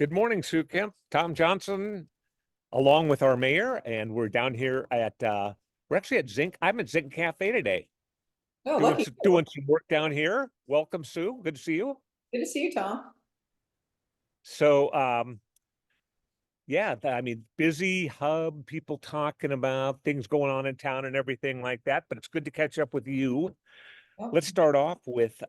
Good morning, Sue Kempf, Tom Johnson, along with our mayor, and we're down here at we're actually at Zinc. I'm at Zinc Cafe today, Oh, lucky. doing some work down here. Welcome, Sue. Good to see you. Good to see you, Tom. So, yeah, I mean, busy hub, people talking about things going on in town and everything like that. But it's good to catch up with you. Oh, Let's start off with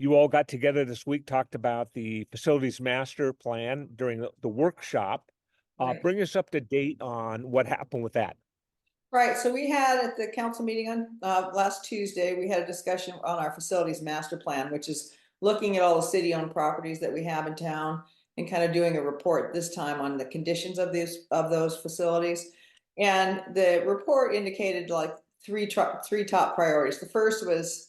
you all got together this week, talked about the facilities master plan during the workshop. right. Bring us up to date on what happened with that. Right. So we had at the council meeting on last Tuesday, we had a discussion on our facilities master plan, which is looking at all the city-owned properties that we have in town and kind of doing a report this time on the conditions of those facilities. And the report indicated like three top priorities. The first was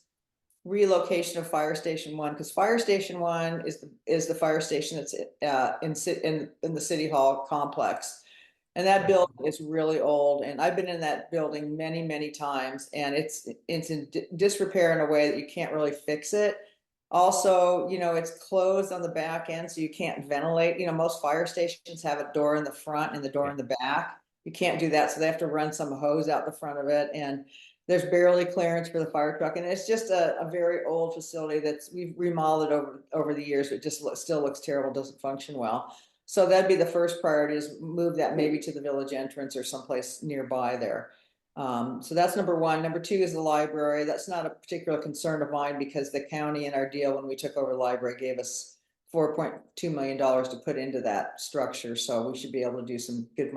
relocation of Fire Station 1, because Fire Station 1 is the fire station that's in the City Hall complex. And that building is really old, and I've been in that building many, many times, and it's in disrepair in a way that you can't really fix it. Also, it's closed on the back end, so you can't ventilate. Most fire stations have a door in the front and the door Yeah. in the back. You can't do that, so they have to run some hose out the front of it, and there's barely clearance for the fire truck, and it's just a very old facility we've remodeled over the years, but it just still looks terrible, doesn't function well. So that'd be the first priority, is move that maybe to the village entrance or someplace nearby there. So that's number one. Number two is the library. That's not a particular concern of mine because the county in our deal when we took over the library gave us $4.2 million to put into that structure. So we should be able to do some good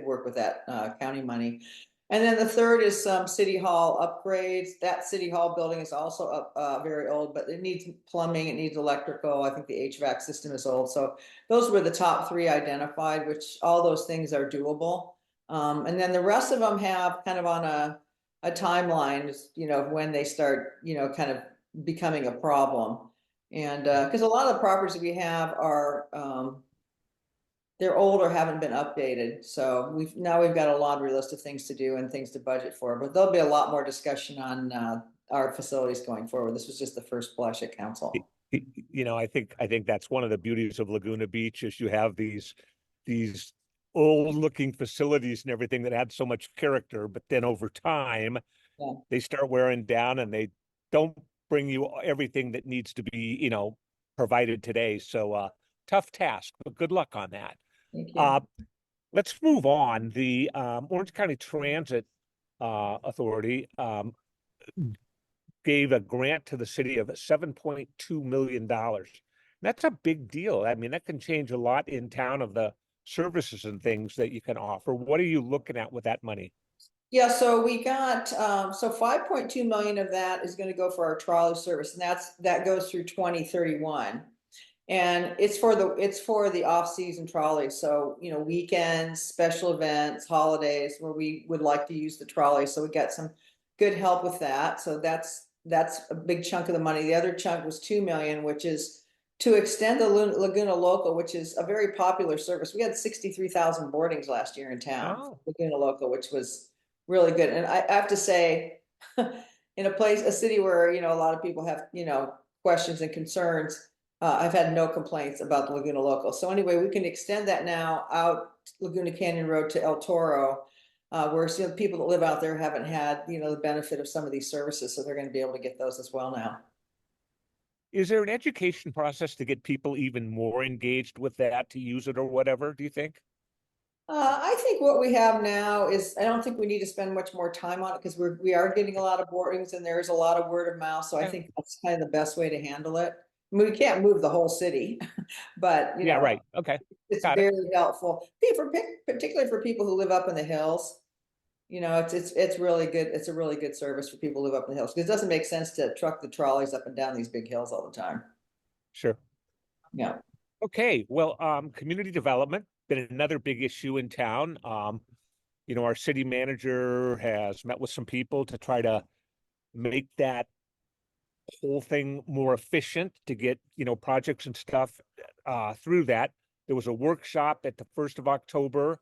work with that county money. And then the third is some city hall upgrades. That city hall building is also very old, but it needs plumbing, it needs electrical. I think the HVAC system is old. So those were the top three identified, which all those things are doable. And then the rest of them have kind of on a timeline, of when they start, kind of becoming a problem. And because a lot of the properties we have are they're old or haven't been updated. So we've got a laundry list of things to do and things to budget for, but there'll be a lot more discussion on our facilities going forward. This was just the first blush at council. I think that's one of the beauties of Laguna Beach is you have these old looking facilities and everything that had so much character, but then over time Yeah. they start wearing down and they don't bring you everything that needs to be, provided today. So tough task, but good luck on that. Thank you. Let's move on. The Orange County Transit Authority gave a grant to the city of $7.2 million. That's a big deal. I mean, that can change a lot in town of the services and things that you can offer. What are you looking at with that money? Yeah, so we got so 5.2 million of that is going to go for our trolley service, and that goes through 2031. And it's for the off-season trolley. So, weekends, special events, holidays where we would like to use the trolley. So we got some good help with that. So that's a big chunk of the money. The other chunk was 2 million, which is to extend the Laguna Local, which is a very popular service. We had 63,000 boardings last year in town, Oh, Laguna Local, which was really good. And I have to say, in a city where, a lot of people have, questions and concerns, I've had no complaints about the Laguna Local. So anyway, we can extend that now out Laguna Canyon Road to El Toro, where some people that live out there haven't had, the benefit of some of these services. So they're going to be able to get those as well now. is there an education process to get people even more engaged with that to use it or whatever, do you think? I think what we have now is, I don't think we need to spend much more time on it because we are getting a lot of boardings and there's a lot of word of mouth. So I think that's kind of the best way to handle it. I mean, we can't move the whole city, but Yeah, right. Okay. it's Got it. very helpful. Particularly for people who live up in the hills. It's really good. It's a really good service for people who live up in the hills because it doesn't make sense to truck the trolleys up and down these big hills all the time. Sure. Yeah. Okay. Well, community development been another big issue in town. Our city manager has met with some people to try to make that whole thing more efficient to get, projects and stuff through that. There was a workshop at the 1st of October,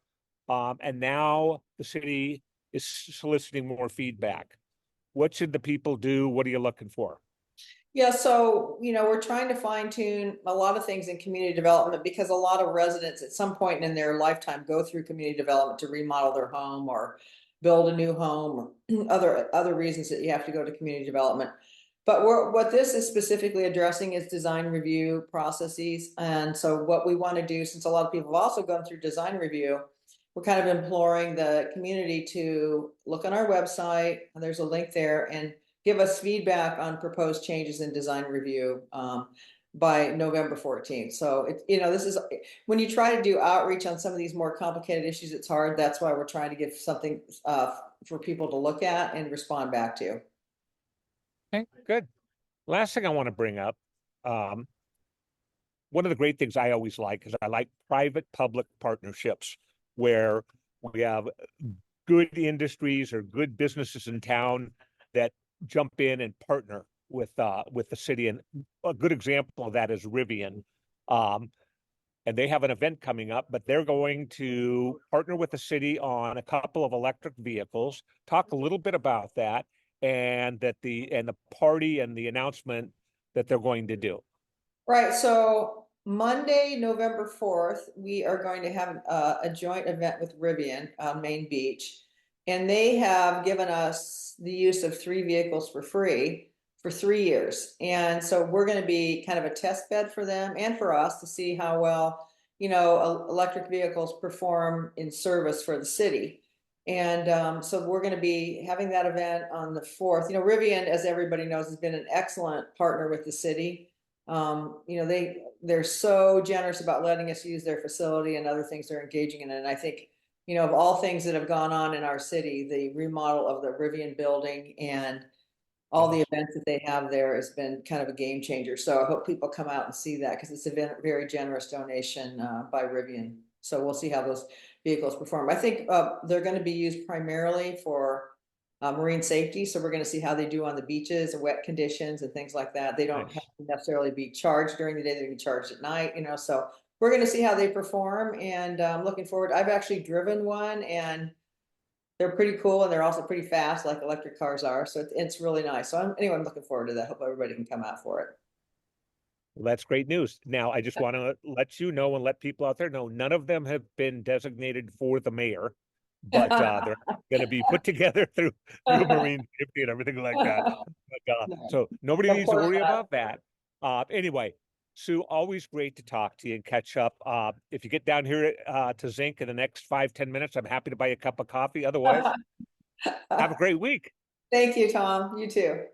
and now the city is soliciting more feedback. What should the people do? What are you looking for? Yeah, so, we're trying to fine tune a lot of things in community development because a lot of residents at some point in their lifetime go through community development to remodel their home or build a new home or other reasons that you have to go to community development. But what this is specifically addressing is design review processes. And so what we want to do, since a lot of people have also gone through design review, we're kind of imploring the community to look on our website, and there's a link there, and give us feedback on proposed changes in design review by November 14th. So this is when you try to do outreach on some of these more complicated issues, it's hard. That's why we're trying to give something for people to look at and respond back to. Okay, good. Last thing I want to bring up, um, one of the great things I always like is I like private-public partnerships where we have good industries or good businesses in town that jump in and partner with the city. And a good example of that is Rivian. And they have an event coming up, but they're going to partner with the city on a couple of electric vehicles, talk a little bit about that, and the party and the announcement that they're going to do. Right. So Monday, November 4th, we are going to have a joint event with Rivian on Main Beach. And they have given us the use of 3 vehicles for free for 3 years. And so we're going to be kind of a test bed for them and for us to see how well, electric vehicles perform in service for the city. And so we're going to be having that event on the 4th. Rivian, as everybody knows, has been an excellent partner with the city. They're so generous about letting us use their facility and other things they're engaging in. And I think, of all things that have gone on in our city, the remodel of the Rivian building and all the events that they have there has been kind of a game changer. So I hope people come out and see that because it's a very generous donation by Rivian. So we'll see how those vehicles perform. I think they're going to be used primarily for marine safety. So we're going to see how they do on the beaches and wet conditions and things like that. They don't Nice. have to necessarily be charged during the day. They're going to be charged at night, so we're going to see how they perform, and I'm looking forward. I've actually driven one, and they're pretty cool, and they're also pretty fast like electric cars are. So it's really nice. So I'm looking forward to that. Hope everybody can come out for it. Well, that's great news. Now, I just want to let you know and let people out there know none of them have been designated for the mayor, but they're going to be put together through marine safety and everything like that. But, No, so nobody of needs to course worry not. about that. Anyway, Sue, always great to talk to you and catch up. If you get down here to Zinc in the next 5-10 minutes, I'm happy to buy you a cup of coffee. Otherwise, have a great week. Thank you, Tom. You too.